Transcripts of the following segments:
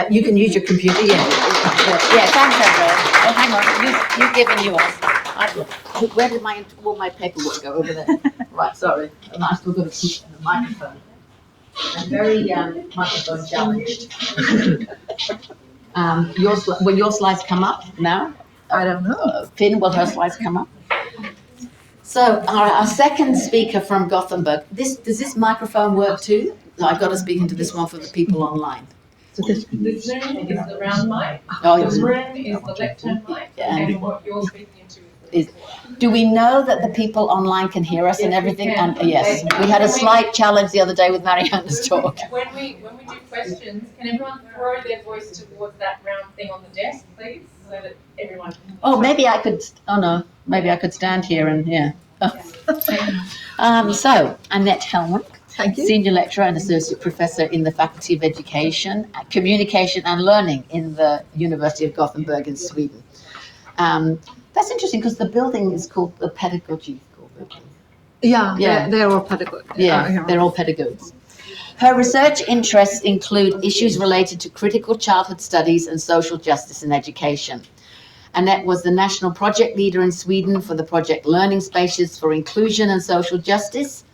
You can use your computer, yeah. Yeah, thanks, Andrea. Oh, hang on, you've given yours. Where did all my paperwork go? Over there. Right, sorry. I'm still going to keep the microphone. I'm very microphone challenged. Will your slides come up now? I don't know. Finn, will her slides come up? So our second speaker from Gothenburg. Does this microphone work too? I've got to speak into this one for the people online. So this room is the round mic. Oh, this room is the lectern mic, and what you're speaking into is the do we know that the people online can hear us and everything? And yes, we had a slight challenge the other day with Marianne's talk. When we do questions, can everyone throw their voice towards that round thing on the desk, please, so that everyone can... Oh, maybe I could. Oh no, maybe I could stand here and yeah. So Anette Hellman. Thank you. Senior Lecturer and Associate Professor in the Faculty of Education, Communication and Learning in the University of Gothenburg in Sweden. That's interesting because the building is called the Pedagogy School building. Yeah. They're all pedagogues. Yeah, they're all pedagogues. Her research interests include issues related to critical childhood studies and social justice in education. Annette was the national project leader in Sweden for the project Learning Spaces for Inclusion and Social Justice,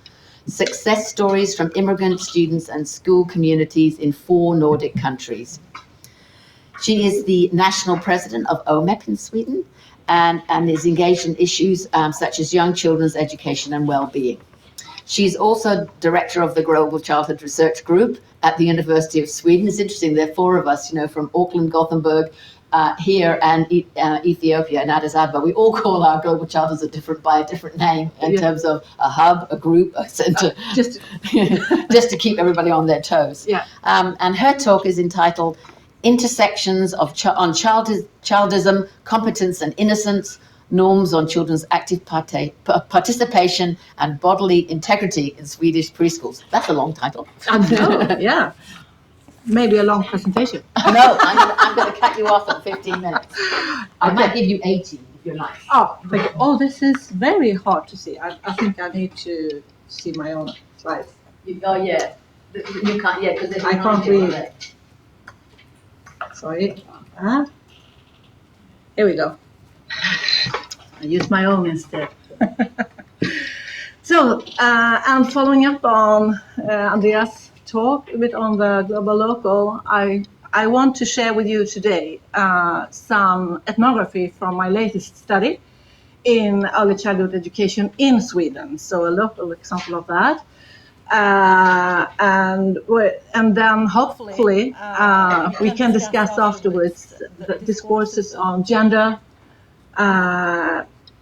success stories from immigrant students and school communities in 4 Nordic countries. She is the national president of OMEP in Sweden and is engaged in issues such as young children's education and well-being. She's also director of the Global Childhood Research Group at the University of Sweden. It's interesting, there are 4 of us, from Auckland, Gothenburg, here and Ethiopia and Addis Ababa. We all call our global childhoods by a different name in terms of a hub, a group, a center, just to keep everybody on their toes. Yeah. And her talk is entitled Intersections on Childism, Competence and Innocence, Norms on Children's Active Participation and Bodily Integrity in Swedish Preschools. That's a long title. I know, yeah. Maybe a long presentation. No, I'm going to cut you off at 15 minutes. I might give you 18 if you're nice. Oh, thank you. Oh, this is very hard to see. I think I need to see my own slides. Oh, yeah. You can't, yeah, because I can't read. Sorry. Here we go. I use my own instead. So, and following up on Andreas' talk a bit on the global local, I want to share with you today some ethnography from my latest study in early childhood education in Sweden. So a local example of that. And then hopefully we can discuss afterwards the discourses on gender,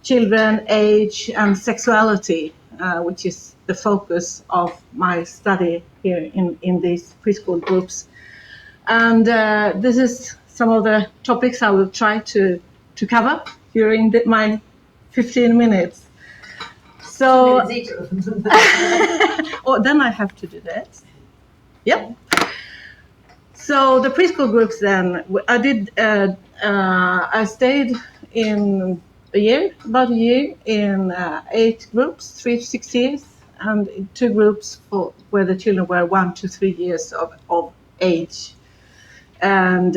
children, age, and sexuality, which is the focus of my study here in these preschool groups. And this is some of the topics I will try to cover during my 15 minutes. So, oh, then I have to do that. Yep. So the preschool groups then, I stayed in about a year in 8 groups, 3 to 6 years, and 2 groups where the children were 1 to 3 years of age. And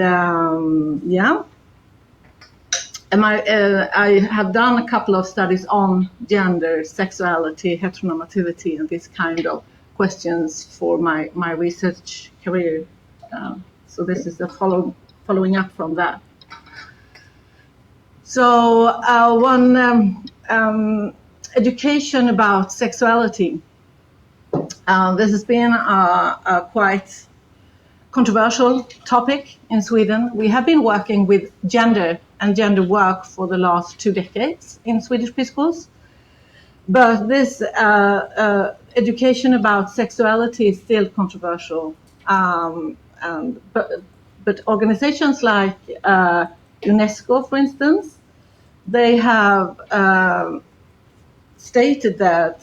I have done a couple of studies on gender, sexuality, heteronormativity, and these kind of questions for my research career. So this is the following up from that. So one education about sexuality. This has been a quite controversial topic in Sweden. We have been working with gender and gender work for the last 2 decades in Swedish preschools. But this education about sexuality is still controversial. But organizations like UNESCO, for instance, they have stated that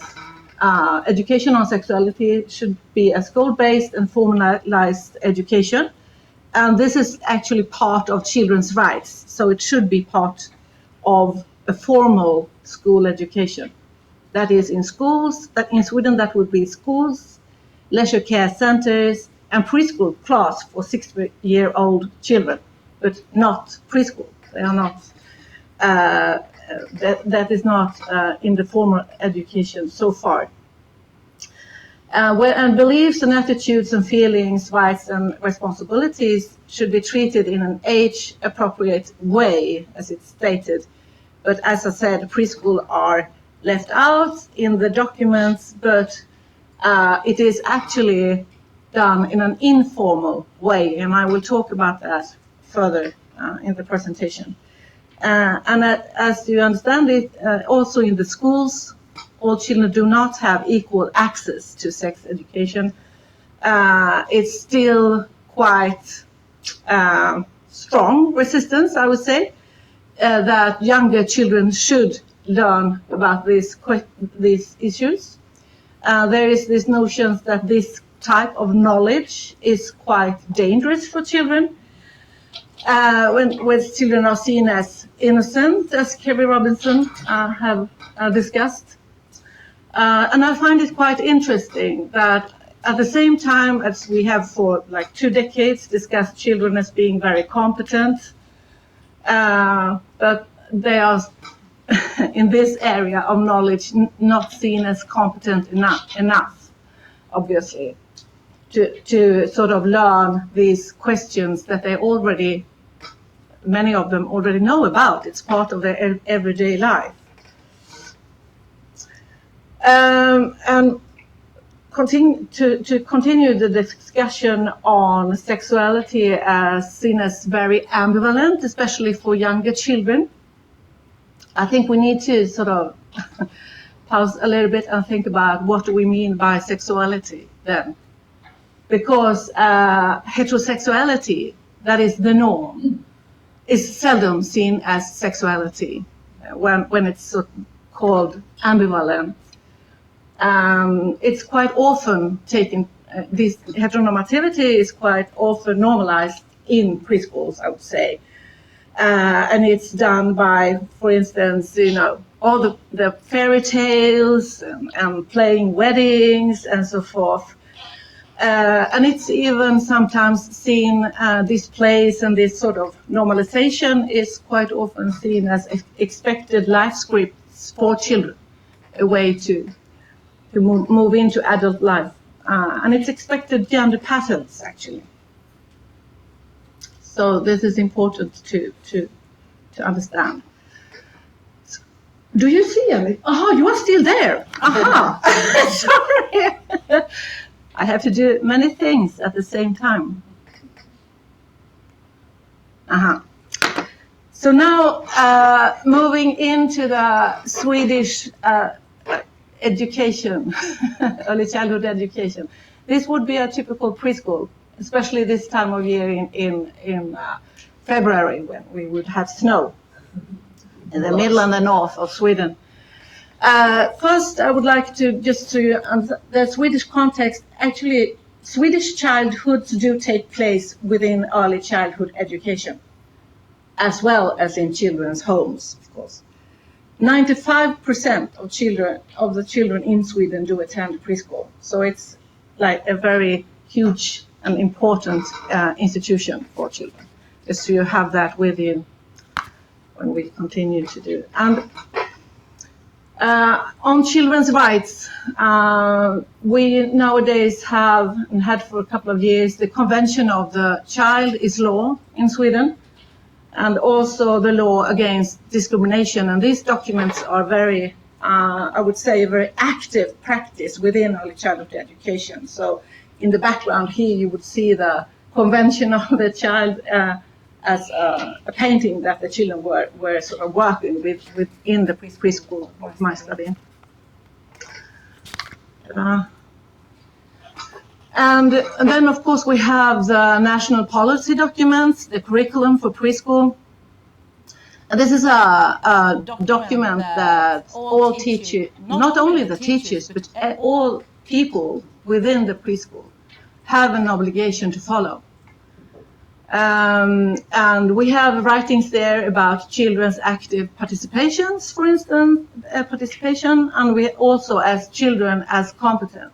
education on sexuality should be a school-based and formalized education. And this is actually part of children's rights. So it should be part of a formal school education. That is in schools, in Sweden that would be schools, leisure care centers, and preschool class for 6-year-old children, but not preschool. They are not. That is not in the formal education so far. And beliefs and attitudes and feelings, rights and responsibilities should be treated in an age-appropriate way, as it's stated. But as I said, preschool are left out in the documents, but it is actually done in an informal way, and I will talk about that further in the presentation. And as you understand it, also in the schools, all children do not have equal access to sex education. It's still quite strong resistance, I would say, that younger children should learn about these issues. There is this notion that this type of knowledge is quite dangerous for children. When children are seen as innocent, as Kerry Robinson have discussed. And I find it quite interesting that at the same time as we have for like 2 decades discussed children as being very competent, but they are in this area of knowledge not seen as competent enough, obviously, to sort of learn these questions that they already, many of them already know about. It's part of their everyday life. And to continue the discussion on sexuality as seen as very ambivalent, especially for younger children, I think we need to sort of pause a little bit and think about what do we mean by sexuality then. Because heterosexuality, that is the norm, is seldom seen as sexuality when it's so called ambivalent. It's quite often taken, this heteronormativity is quite often normalized in preschools, I would say. And it's done by, for instance, all the fairy tales and playing weddings and so forth. And it's even sometimes seen, this place and this sort of normalization is quite often seen as expected life scripts for children, a way to move into adult life. And it's expected gender patterns, actually. So this is important to understand. Do you see any? Oh, you are still there. Aha. Sorry. I have to do many things at the same time. So now moving into the Swedish education, early childhood education. This would be a typical preschool, especially this time of year in February when we would have snow in the middle and the north of Sweden. First, I would like to the Swedish context, actually, Swedish childhoods do take place within early childhood education, as well as in children's homes, of course. 95% of the children in Sweden do attend preschool. So it's like a very huge and important institution for children. Just so you have that with you when we continue to do it. And on children's rights, we nowadays have, and had for a couple of years, the Convention of the Child is law in Sweden, and also the law against discrimination. And these documents are very, I would say, a very active practice within early childhood education. So in the background here, you would see the Convention of the Child as a painting that the children were sort of working with in the preschool of my study. And then, of course, we have the national policy documents, the curriculum for preschool. And this is a document that all teachers, not only the teachers, but all people within the preschool have an obligation to follow. And we have writings there about children's active participations, for instance, and we also as children as competent.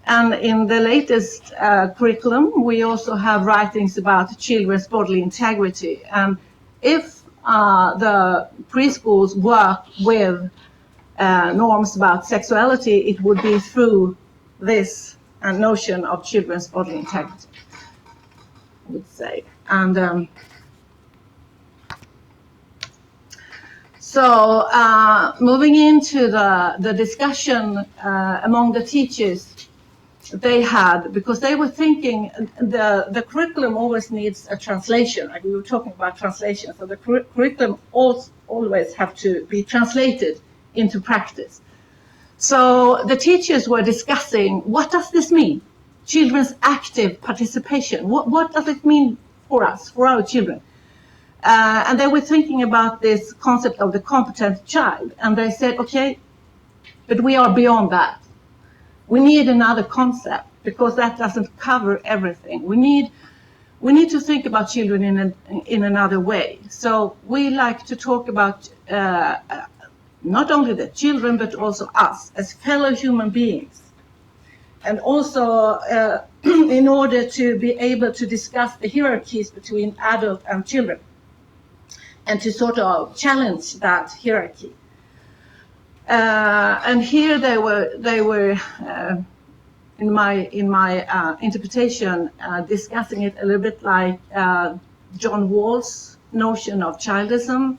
And in the latest curriculum, we also have writings about children's bodily integrity. And if the preschools work with norms about sexuality, it would be through this notion of children's bodily integrity, I would say. And so moving into the discussion among the teachers they had, because they were thinking the curriculum always needs a translation. Like we were talking about translation, so the curriculum always have to be translated into practice. So the teachers were discussing, what does this mean? Children's active participation. What does it mean for us, for our children? And they were thinking about this concept of the competent child. And they said, okay, but we are beyond that. We need another concept because that doesn't cover everything. We need to think about children in another way. So we like to talk about not only the children, but also us as fellow human beings. And also in order to be able to discuss the hierarchies between adult and children and to sort of challenge that hierarchy. And here they were in my interpretation discussing it a little bit like John Wall's notion of childism,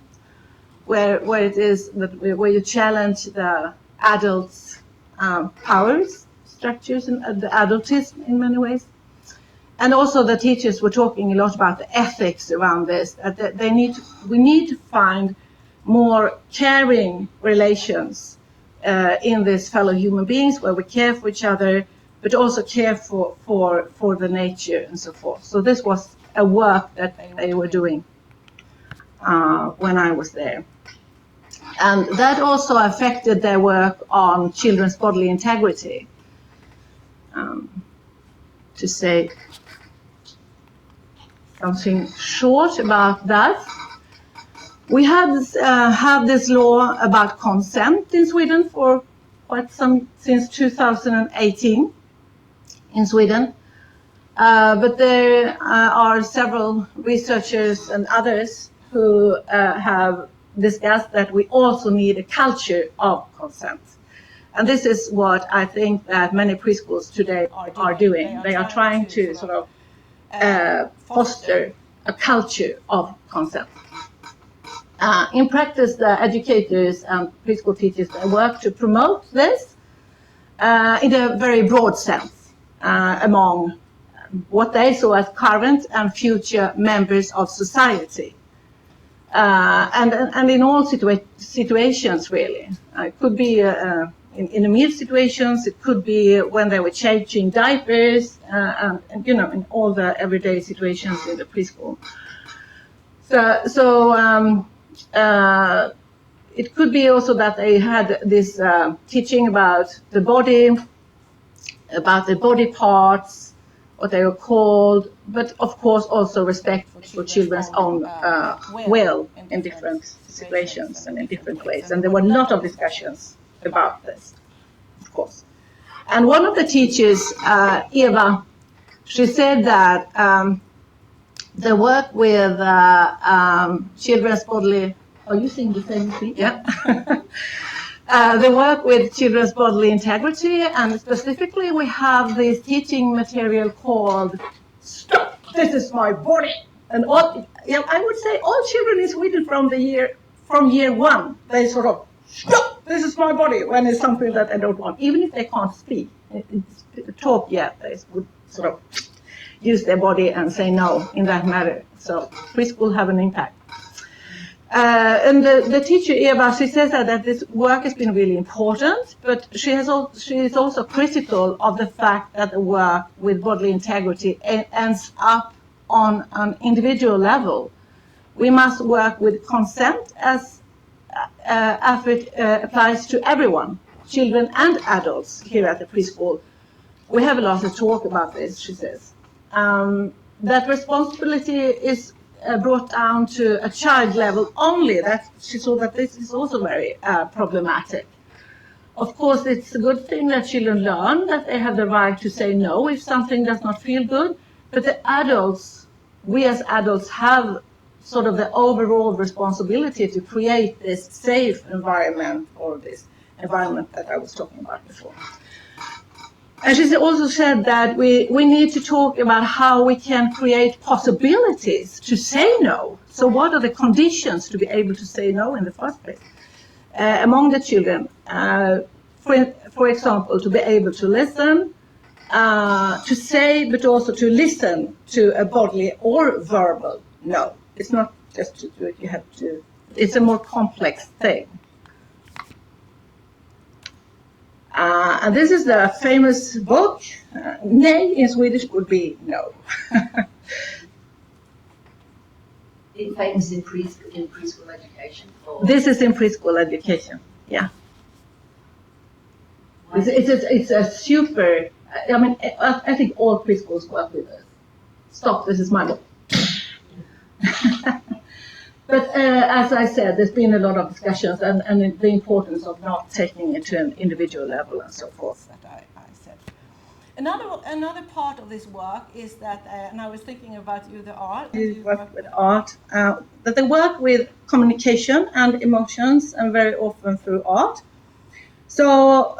where it is that where you challenge the adults' powers, structures, and the adultism in many ways. And also the teachers were talking a lot about the ethics around this. That we need to find more caring relations in this fellow human beings, where we care for each other, but also care for the nature and so forth. So this was a work that they were doing when I was there. And that also affected their work on children's bodily integrity. To say something short about that, we had this law about consent in Sweden for quite some, since 2018 in Sweden. But there are several researchers and others who have discussed that we also need a culture of consent. And this is what I think that many preschools today are doing. They are trying to sort of foster a culture of consent. In practice, the educators and preschool teachers they work to promote this in a very broad sense among what they saw as current and future members of society. And in all situations, really. It could be in immediate situations, it could be when they were changing diapers, and in all the everyday situations in the preschool. So it could be also that they had this teaching about the body parts, what they were called, but of course also respect for children's own will in different situations and in different ways. And there were a lot of discussions about this, of course. And one of the teachers, Eva, she said that the work with children's bodily, are you saying the same thing? Yeah. The work with children's bodily integrity, and specifically we have this teaching material called "Stop! This is my body." And I would say all children in Sweden from year one, they sort of "Stop! This is my body" when it's something that they don't want, even if they can't speak, talk yet, they would sort of use their body and say no in that matter. So preschool have an impact. And the teacher, Eva, she says that this work has been really important, but she is also critical of the fact that the work with bodily integrity ends up on an individual level. We must work with consent as it applies to everyone, children and adults here at the preschool. We have a lot to talk about this, she says. That responsibility is brought down to a child level only. That she saw that this is also very problematic. Of course, it's a good thing that children learn that they have the right to say no if something does not feel good. But the adults, we as adults have sort of the overall responsibility to create this safe environment, or this environment that I was talking about before. And she also said that we need to talk about how we can create possibilities to say no. So what are the conditions to be able to say no in the first place? Among the children, for example, to be able to listen, to say, but also to listen to a bodily or verbal no. It's not just to do it, you have to, it's a more complex thing. And this is the famous book. Nej in Swedish would be no. It's famous in preschool education. This is in preschool education, yeah. It's a super, I mean, I think all preschools work with this. Stop, this is my book. But as I said, there's been a lot of discussions and the importance of not taking it to an individual level and so forth that I said. Another part of this work is that, and I was thinking about the art. You work with art, that they work with communication and emotions, and very often through art. So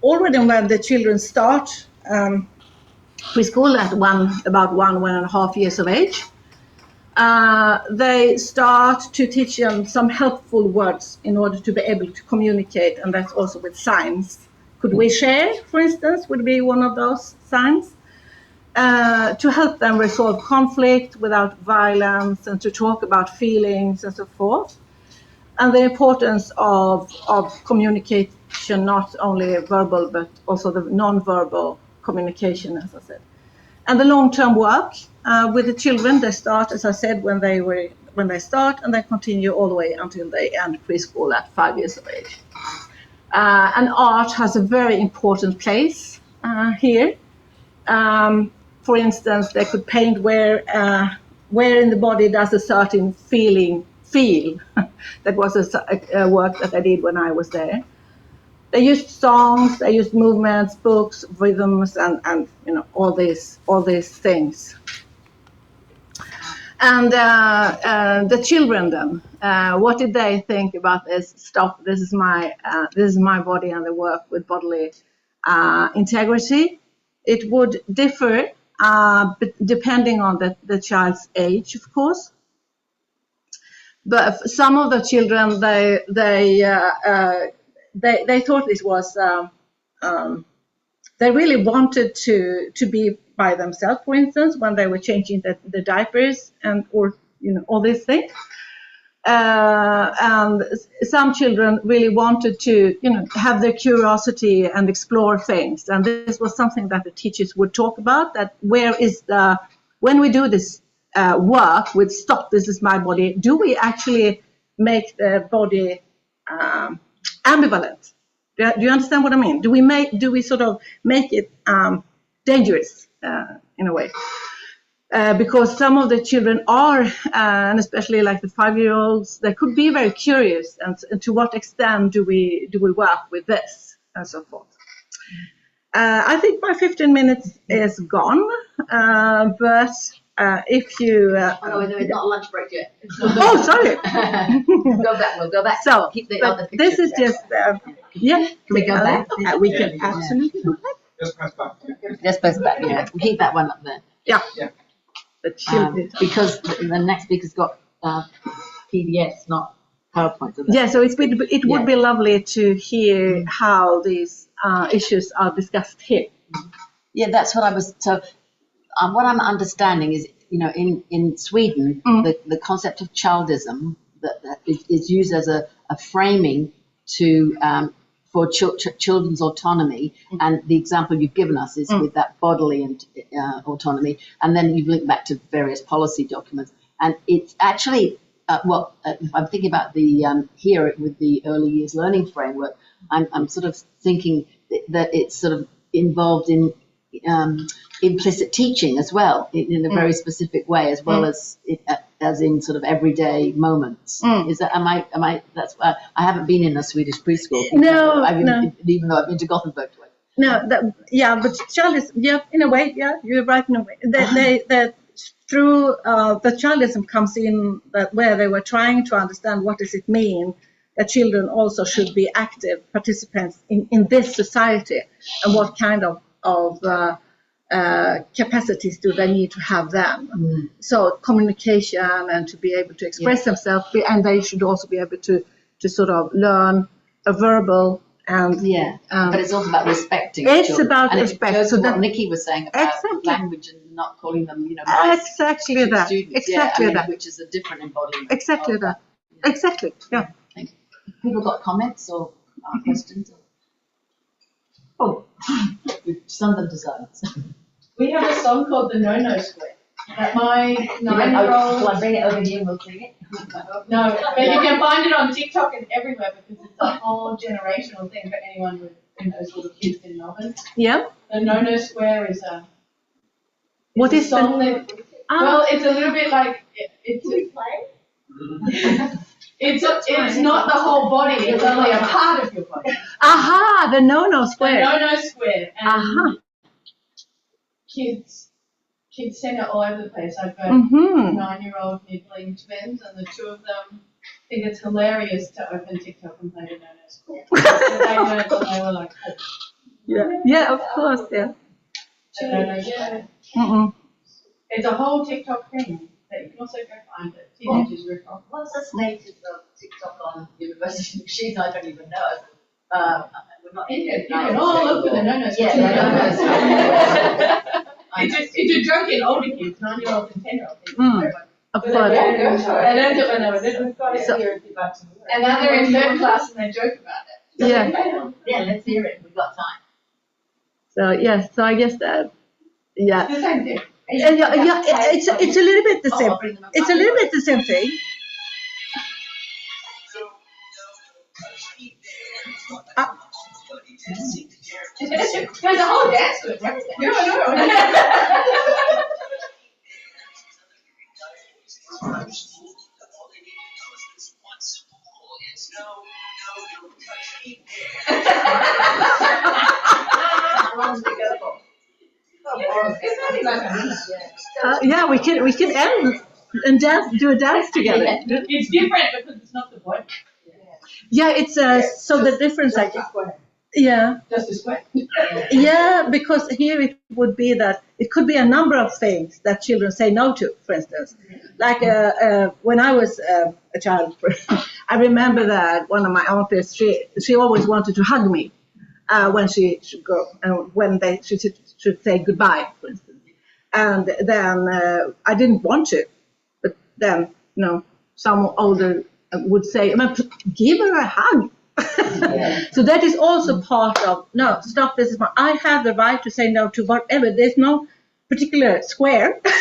already when the children start preschool at about 1.5 years of age, they start to teach them some helpful words in order to be able to communicate, and that's also with signs. Could we share, for instance, would be one of those signs, to help them resolve conflict without violence and to talk about feelings and so forth. And the importance of communication, not only verbal, but also the non-verbal communication, as I said. And the long-term work with the children, they start, as I said, when they start, and they continue all the way until they end preschool at 5 years of age. And art has a very important place here. For instance, they could paint where in the body does a certain feeling feel. That was a work that I did when I was there. They used songs, they used movements, books, rhythms, and you know, all these things. And the children then, what did they think about this? Stop! This is my body, and the work with bodily integrity. It would differ depending on the child's age, of course. But some of the children, they thought this was, they really wanted to be by themselves, for instance, when they were changing the diapers or you know, all these things. And some children really wanted to, you know, have their curiosity and explore things. And this was something that the teachers would talk about, that when we do this work with stop, this is my body, do we actually make the body ambivalent? Do you understand what I mean? Do we sort of make it dangerous in a way? Because some of the children are, and especially like the 5-year-olds, they could be very curious, and to what extent do we work with this and so forth. I think my 15 minutes is gone, but if you... oh, no, it's not a lunch break yet. Oh, sorry. We'll go back. So, keep the but other this is just, yeah. Can we go back? We can absolutely go back. Just press back. Just press back, yeah. We'll keep that one up there. Yeah. Yeah. Because the next speaker's got PDFs, not PowerPoint. Yeah, so it would be lovely to hear how these issues are discussed here. Yeah, that's what I was. So, what I'm understanding is, you know, in Sweden, the concept of childism that is used as a framing to for children's autonomy, and the example you've given us is with that bodily and autonomy, and then you've linked back to various policy documents, and it's actually if I'm thinking about the here with the early years learning framework, I'm sort of thinking that it's sort of involved in implicit teaching as well, in a very specific way, as well as as in sort of everyday moments. Is that, am I, that's, I haven't been in a Swedish preschool. No, Even though I've been to Gothenburg twice. No, but Childism, yeah, in a way, yeah, you're right in a way. That through the Childism comes in that where they were trying to understand what does it mean that children also should be active participants in this society, and what kind of capacities do they need to have them. So communication and to be able to express themselves, and they should also be able to sort of learn a verbal and but it's also about respecting it's children. about and respect. It so what that Nikki was saying about language and not calling them, exactly that, students. exactly that, which is a different embodiment. Exactly that. Exactly. Yeah. Thank you. People got comments or questions? Oh, some of them deserve. We have a song called the No Square that my 9-year-old. Shall I bring it over here and we'll sing it? No, but you can find it on TikTok and everywhere because it's a whole generational thing for anyone with those little kids in Melbourne. Yeah. The No Square is a. What is a song that? Well, it's a little bit like it's. It's not the whole body. It's only a part of your body. Aha, the no square. The No Square. And Aha. Kids sing it all over the place. I've got 9-year-old nibbling twins, and the two of them think it's hilarious to open TikTok and play the No Square. So they learned when they were like, yeah. Yeah, of course, yeah. It's a whole TikTok thing that you can also go find it. Teenagers rip off. What's the status of TikTok on university machines? I don't even know. We're not in it. You can all look for the No Square. It's a joke in older kids, 9-year-olds and 10-year-olds. Of course. They don't do it when they were little. We've got it here if you'd like to hear it. And now they're in 3rd class and they joke about it. Yeah. Let's hear it. We've got time. So I guess that, It's the same thing. it's a little bit the same. It's a little bit the same thing. There's a whole dance to it and everything. No. It's only like a minute. Yeah, we can end and do a dance together. It's different because it's not the body. Yeah, it's so the difference. Yeah. Just a square. Yeah, because here it would be that it could be a number of things that children say no to, for instance. Like when I was a child, I remember that one of my aunties, she always wanted to hug me when she should go, and when she should say goodbye, for instance. And then I didn't want to, but then, some older would say, give her a hug. So that is also part of, no, stop, this is I have the right to say no to whatever. There's no particular square, but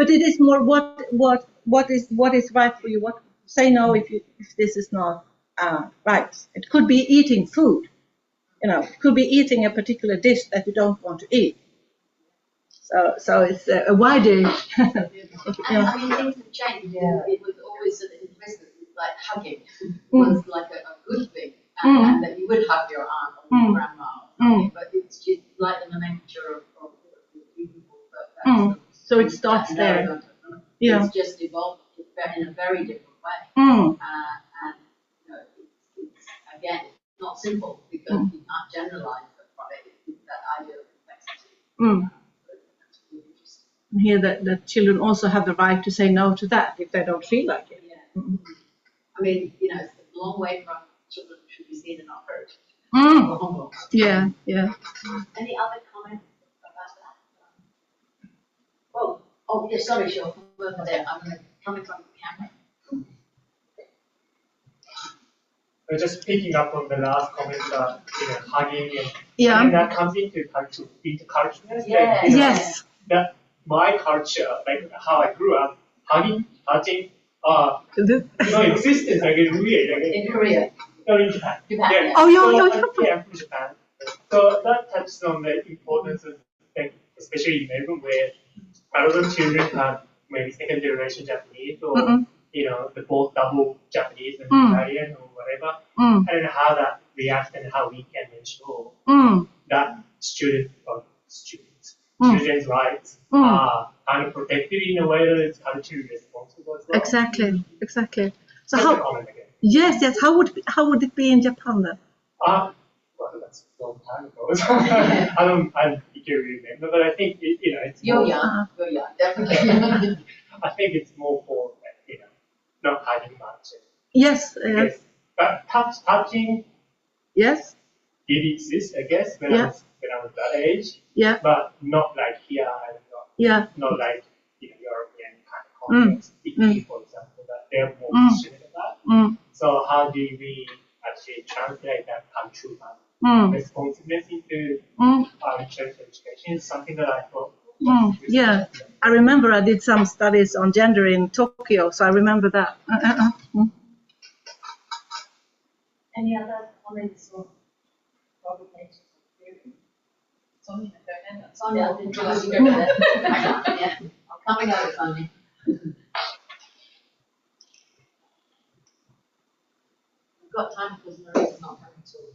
it is more what is right for you. What say no if this is not right. It could be eating food, it could be eating a particular dish that you don't want to eat. So it's a wider. Things have changed. It was always in business. Like hugging was like a good thing, and that you would hug your aunt or your grandma or something, but it's just like in the nature of people. So it starts there. It's just evolved in a very different way, and it's again not simple because you can't generalize that idea of complexity. Here, the children also have the right to say no to that if they don't feel like it. I mean, it's a long way from children should be seen and not heard. Yeah. Any other comments about that? Oh, yeah, sorry, sure. Come over there. I'm going to come in front of the camera. Just picking up on the last comment about hugging and that comes into culture. Yes. That my culture, like how I grew up, hugging, touching, existence again weird. In Korea. No, in Japan. Yeah. Oh, you're I'm from Japan. So that touches on the importance of, especially in Melbourne, where a lot of children have maybe second generation Japanese or Mm-mm. The both double Japanese and Italian or whatever. I don't know how that reacts and how we can ensure that children's rights are kind of protected in a way that it's culturally responsible as well. Exactly. So Just a how? comment again. Yes. How would it be in Japan then? Well, that's a long time ago. So I don't remember, but I think it's You're more, young, definitely. I think it's more for not hugging much. Yes. But touching Yes. did exist, I guess, when I was that age. Yeah. But not like here and not like European kind of context. Italy, for example, that they're more passionate about. So how do we actually translate that cultural responsiveness into church education? Is something that I thought. Yeah, I remember I did some studies on gender in Tokyo, so I remember that. Any other comments or provocations? Sonia, go ahead. Sonia, didn't realize you go there. I'm coming over, Sonia. We've got time because Maria's not coming till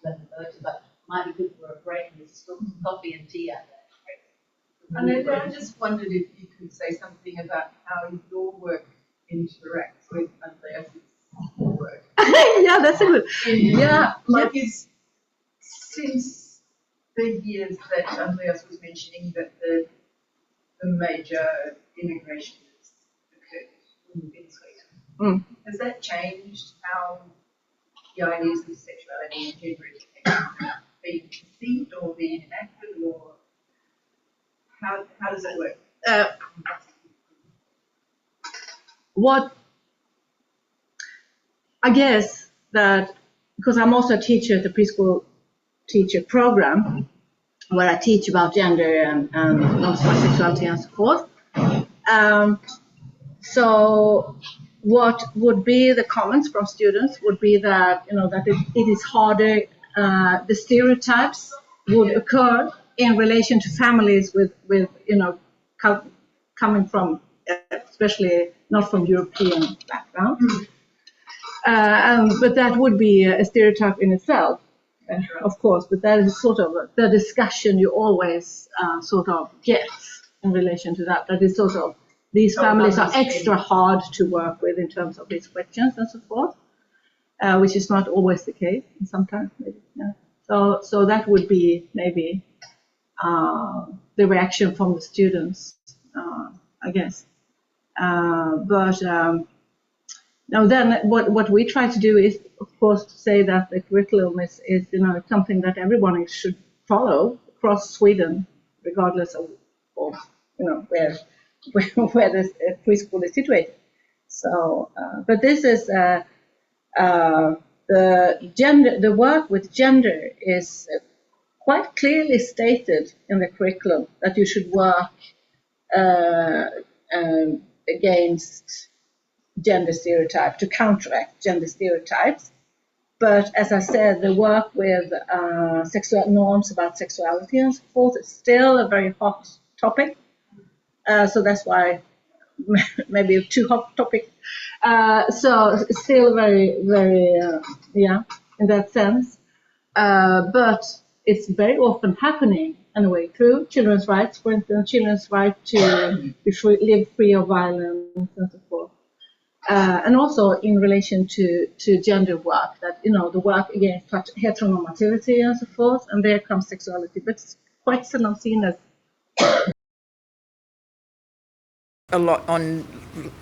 11:30, but might be good for a break. There's still some coffee and tea out there. Anette, I just wondered if you could say something about how your work interacts with Andreas's work. Yeah, that's a good. Yeah, Like since the years that Andreas was mentioning that the major immigration has occurred in Sweden, has that changed how the ideas of sexuality and gender education have been conceived or been enacted, or how does it work? What I guess that because I'm also a teacher at the preschool teacher program where I teach about gender and non-sexuality and so forth. So what would be the comments from students would be that that it is harder. The stereotypes would occur in relation to families with coming from especially not from European background. But that would be a stereotype in itself, of course. But that is sort of the discussion you always sort of get in relation to that. That is sort of these families are extra hard to work with in terms of these questions and so forth, which is not always the case. And sometimes maybe. Yeah. So that would be maybe the reaction from the students, I guess. But now then what we try to do is, of course, to say that the curriculum is something that everyone should follow across Sweden, regardless of where the preschool is situated. So, but this is the work with gender is quite clearly stated in the curriculum that you should work against gender stereotypes, to counteract gender stereotypes. But as I said, the work with sexual norms about sexuality and so forth is still a very hot topic. So that's why maybe a too hot topic. So it's still very, very, in that sense. But it's very often happening anyway through children's rights, for instance, children's right to live free of violence and so forth. And also in relation to gender work, that the work against heteronormativity and so forth, and there comes sexuality, but it's quite seldom seen as a lot on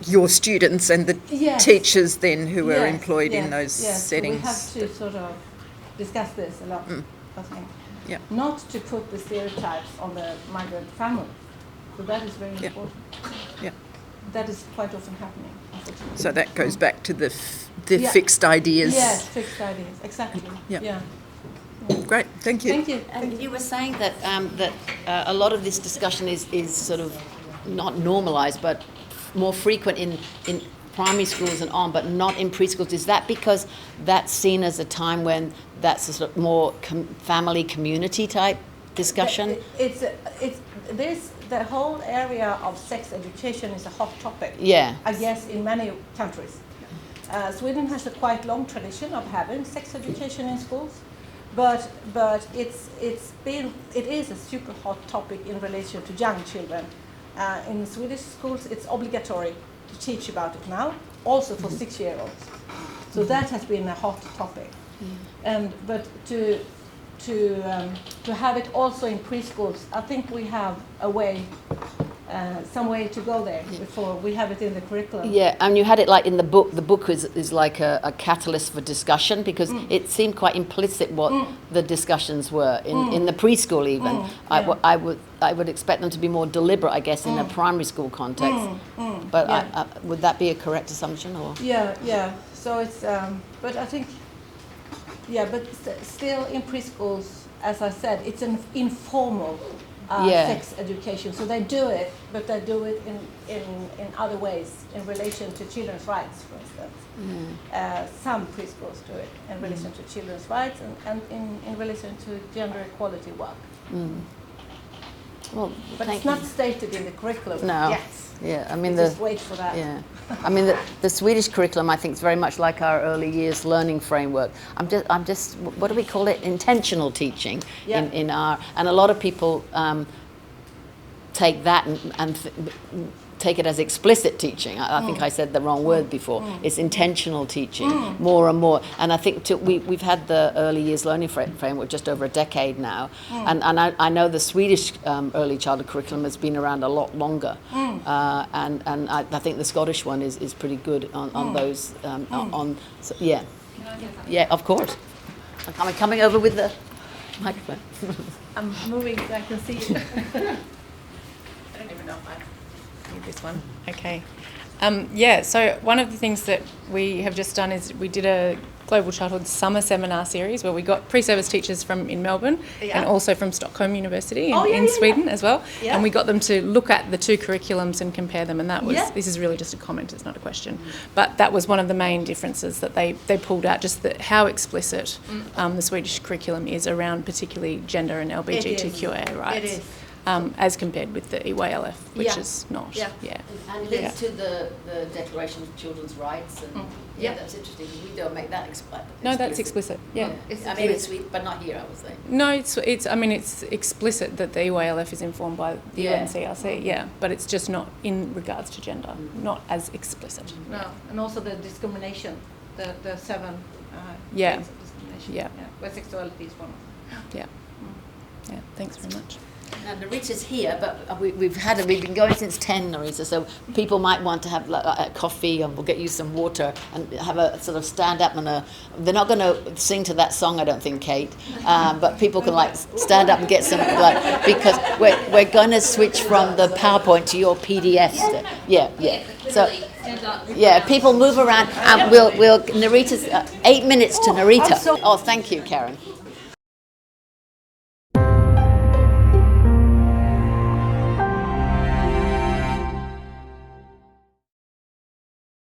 your students and the teachers then who are employed in those settings. So we have to sort of discuss this a lot, I think. Yeah. Not to put the stereotypes on the migrant families. So that is very important. Yeah. That is quite often happening, unfortunately. So that goes back to the fixed ideas. Yes, fixed ideas, exactly. Yeah. Great, thank you. Thank you. And you were saying that a lot of this discussion is sort of not normalised, but more frequent in primary schools and on, but not in preschools. Is that because that's seen as a time when that's a sort of more family community type discussion? There's the whole area of sex education is a hot topic. Yeah. I guess in many countries. Sweden has a quite long tradition of having sex education in schools, but it is a super hot topic in relation to young children. In Swedish schools, it's obligatory to teach about it now, also for 6-year-olds. So that has been a hot topic, but to have it also in preschools, I think we have a way. Some way to go there before we have it in the curriculum. Yeah, and you had it like in the book. The book is like a catalyst for discussion, because it seemed quite implicit what the discussions were in the preschool even. I would expect them to be more deliberate, I guess, in a primary school context. But would that be a correct assumption? Or? Yeah. So it's, but I think, but still in preschools, as I said, it's an informal sex education. So they do it, but they do it in other ways in relation to children's rights, for instance. Some preschools do it in relation to children's rights and in relation to gender equality work. Well, but it's not stated in the curriculum yet. Yeah, I mean, just wait for that. Yeah, I mean the Swedish curriculum, I think, is very much like our early years learning framework. I'm just what do we call it? Intentional teaching in our, and a lot of people take that and take it as explicit teaching. I think I said the wrong word before. It's intentional teaching more and more. And I think we've had the early years learning framework just over a decade now. And I know the Swedish early childhood curriculum has been around a lot longer. And I think the Scottish one is pretty good on those. Yeah, of course. I'm coming over with the microphone. I'm moving so I can see you. I don't even know if I need this one. Okay. So one of the things that we have just done is we did a Global Childhood Summer Seminar series where we got pre-service teachers in Melbourne and also from Stockholm University in Sweden as well. Yeah. And we got them to look at the two curriculums and compare them, and that was, this is really just a comment, it's not a question, but that was one of the main differences that they pulled out, just how explicit the Swedish curriculum is around particularly gender and LGBTQIA rights. It is. As compared with the EYLF, which is not. And links to the Declaration of Children's Rights. And that's interesting, because we don't make that explicit. No, that's explicit. Yeah. I mean, it's sweet, but not here, I would say. No, it's explicit that the EYLF is informed by the UNCRC, but it's just not in regards to gender, not as explicit. No, and also the discrimination, the 7 ways of discrimination. Where sexuality is one of them. Yeah, thanks very much. Now, Narita's here, but we've been going since 10, Narita, so people might want to have a coffee, and we'll get you some water, and have a sort of stand up and they're not going to sing to that song, I don't think, Kate, but people can stand up and get some, because we're going to switch from the PowerPoint to your PDF. So, people move around, and we'll Narita's 8 minutes to Narita. Oh, thank you, Karen.